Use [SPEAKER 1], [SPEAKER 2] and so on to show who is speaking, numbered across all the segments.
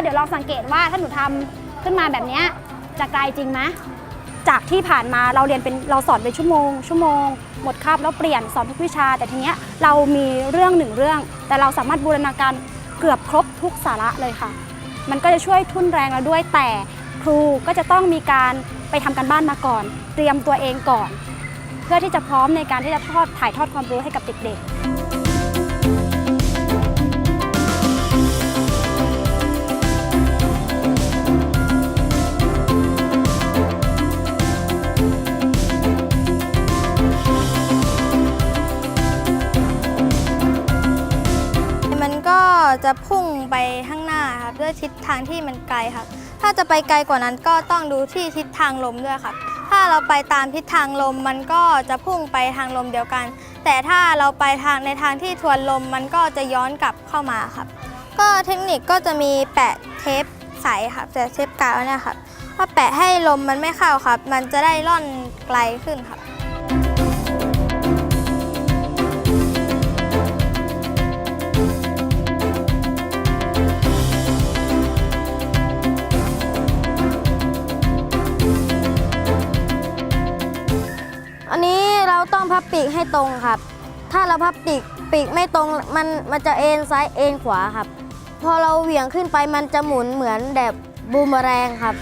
[SPEAKER 1] แล้วเดี๋ยวลองสังเกตว่าถ้าหนูทำขึ้นมาแบบนี้จะไกลจริงไหมจากที่ผ่านมาเราสอนเป็นชั่วโมงหมดคาบแล้วเปลี่ยนสอนทุกวิชาแต่ทีเนี้ยเรามีเรื่อง1เรื่องแต่เราสามารถบูรณาการเกือบครบทุกสาระเลยค่ะมันก็จะช่วยทุ่นแรงเราด้วยแต่ครูก็จะต้องมีการไปทำการบ้านมาก่อนเตรียมตัวเองก่อนเพื่อที่จะพร้อมในการที่จะถ่ายทอดความรู้ให้กับเด็กๆ
[SPEAKER 2] มันก็จะพุ่งไปข้างหน้าครับด้วยทิศทางที่มันไกลครับถ้าจะไปไกลกว่านั้นก็ต้องดูที่ทิศทางลมด้วยครับถ้าเราไปตามทิศทางลมมันก็จะพุ่งไปทางลมเดียวกันแต่ถ้าเราไปในทางที่ทวนลมมันก็จะย้อนกลับเข้ามาครับก็เทคนิคก็จะมีแปะเทปใสครับแต่เทปกาวเนี่ยครับถ้าแปะให้ลมมันไม่เข้าครับมันจะได้ล่อนไกลขึ้นครับ
[SPEAKER 3] อันนี้เราต้องพับปีกให้ตรงครับถ้าเราพับปีกไม่ตรงมันจะเอ็นซ้ายเอ็นขวาครับพอเราเหวี่ยงขึ้นไปมันจะหมุนเหมือนแบบบูมเมอแรงครับ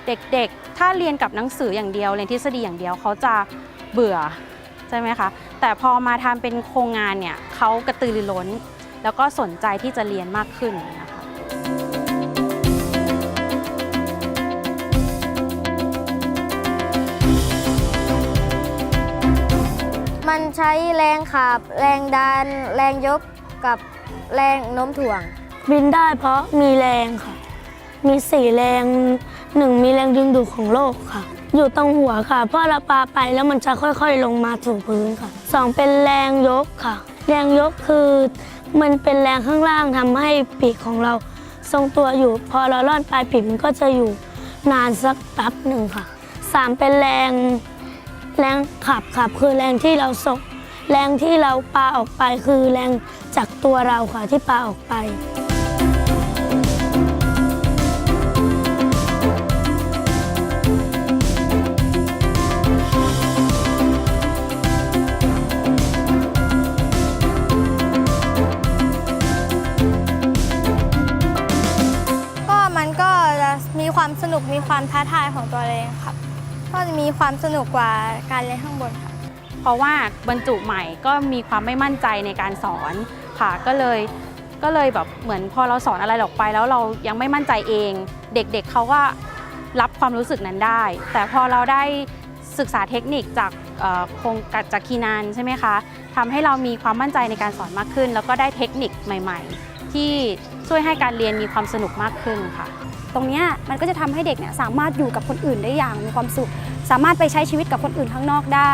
[SPEAKER 4] เด็กๆถ้าเรียนกับหนังสืออย่างเดียวเรียนทฤษฎีอย่างเดียวเขาจะเบื่อใช่ไหมคะแต่พอมาทำเป็นโครงงานเนี่ยเขากระตือรือร้นแล้วก็สนใจที่จะเรียนมากขึ้นนะคะ
[SPEAKER 3] มันใช้แรงขับแรงดันแรงยกกับแรงโน้มถ่วง
[SPEAKER 5] บินได้เพราะมีแรงค่ะมี4แรง1มีแรงดึงดูดของโลกค่ะอยู่ตรงหัวค่ะเพราะเราปาไปแล้วมันจะค่อยๆลงมาสู่พื้นค่ะ2เป็นแรงยกค่ะแรงยกคือมันเป็นแรงข้างล่างทำให้ปีกของเราทรงตัวอยู่พอเราล่อนปลายปีกมันก็จะอยู่นานสักแป๊บหนึ่งค่ะ3เป็นแรงขับคือแรงที่เราส่งแรงที่เราปาออกไปคือแรงจากตัวเราค่ะที่ปาออกไป
[SPEAKER 2] มีความสนุกมีความท้าทายของตัวเองครับก็จะมีความสนุกกว่าการเรียนข้างบนครับ
[SPEAKER 4] เพราะว่าบรรจุใหม่ก็มีความไม่มั่นใจในการสอนค่ะก็เลยแบบเหมือนพอเราสอนอะไรออกไปแล้วเรายังไม่มั่นใจเองเด็กๆเขาก็รับความรู้สึกนั้นได้แต่พอเราได้ศึกษาเทคนิคจากโครงการจากคีนันใช่ไหมคะทำให้เรามีความมั่นใจในการสอนมากขึ้นแล้วก็ได้เทคนิคใหม่ๆที่ช่วยให้การเรียนมีความสนุกมากขึ้นค่ะ
[SPEAKER 1] ตรงนี้มันก็จะทำให้เด็กเนี่ยสามารถอยู่กับคนอื่นได้อย่างมีความสุขสามารถไปใช้ชีวิตกับคนอื่นข้างนอกได้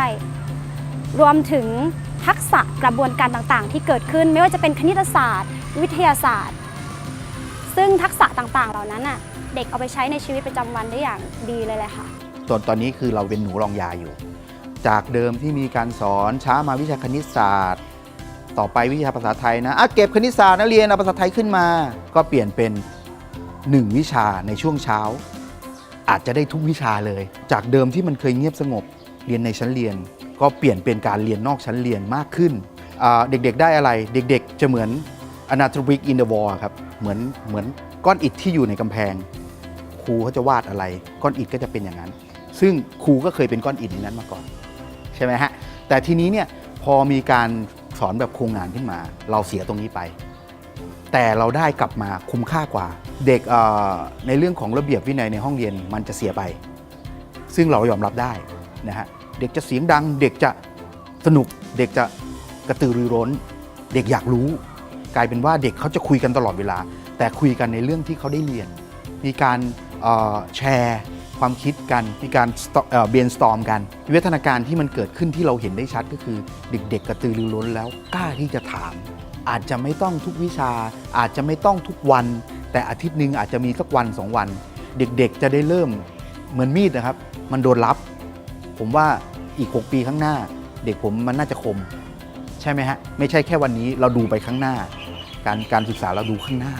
[SPEAKER 1] รวมถึงทักษะกระบวนการต่างๆที่เกิดขึ้นไม่ว่าจะเป็นคณิตศาสตร์วิทยาศาสตร์ซึ่งทักษะต่างๆเหล่านั้นน่ะเด็กเอาไปใช้ในชีวิตประจำวันได้อย่างดีเลยแหละค่ะ
[SPEAKER 6] ตอนนี้คือเราเป็นหนูรองยาอยู่จากเดิมที่มีการสอนช้ามาวิชาคณิตศาสตร์ต่อไปวิชาภาษาไทยนะเก็บคณิตศาสตร์นักเรียนเอาภาษาไทยขึ้นมาก็เปลี่ยนเป็น1วิชาในช่วงเช้าอาจจะได้ทุกวิชาเลยจากเดิมที่มันเคยเงียบสงบเรียนในชั้นเรียนก็เปลี่ยนเป็นการเรียนนอกชั้นเรียนมากขึ้นเด็กๆได้อะไรเด็กๆจะเหมือน Anatomic in the wall ครับเหมือนก้อนอิฐที่อยู่ในกำแพงครูเขาจะวาดอะไรก้อนอิฐก็จะเป็นอย่างนั้นซึ่งครูก็เคยเป็นก้อนอิฐในนั้นมาก่อนใช่ไหมฮะแต่ทีนี้เนี่ยพอมีการสอนแบบโครงงานขึ้นมาเราเสียตรงนี้ไปแต่เราได้กลับมาคุ้มค่ากว่าเด็กในเรื่องของระเบียบวินัยในห้องเรียนมันจะเสียไปซึ่งเรายอมรับได้นะฮะเด็กจะเสียงดังเด็กจะสนุกเด็กจะกระตือรือร้นเด็กอยากรู้กลายเป็นว่าเด็กเขาจะคุยกันตลอดเวลาแต่คุยกันในเรื่องที่เขาได้เรียนมีการแชร์ความคิดกันมีการbrainstorm กันวิวัฒนาการที่มันเกิดขึ้นที่เราเห็นได้ชัดก็คือเด็กๆกระตือรือร้นแล้วกล้าที่จะถาม อาจจะไม่ต้องทุกวิชา อาจจะไม่ต้องทุกวัน แต่อาทิตย์หนึ่งอาจจะมีสักวัน2 วัน เด็กๆจะได้เริ่มเหมือนมีดนะครับ มันโดนลับ ผมว่าอีก6 ปีข้างหน้า เด็กผมมันน่าจะคม ใช่ไหมฮะไม่ใช่แค่วันนี้เราดูไปข้างหน้า การศึกษาเราดูข้างหน้า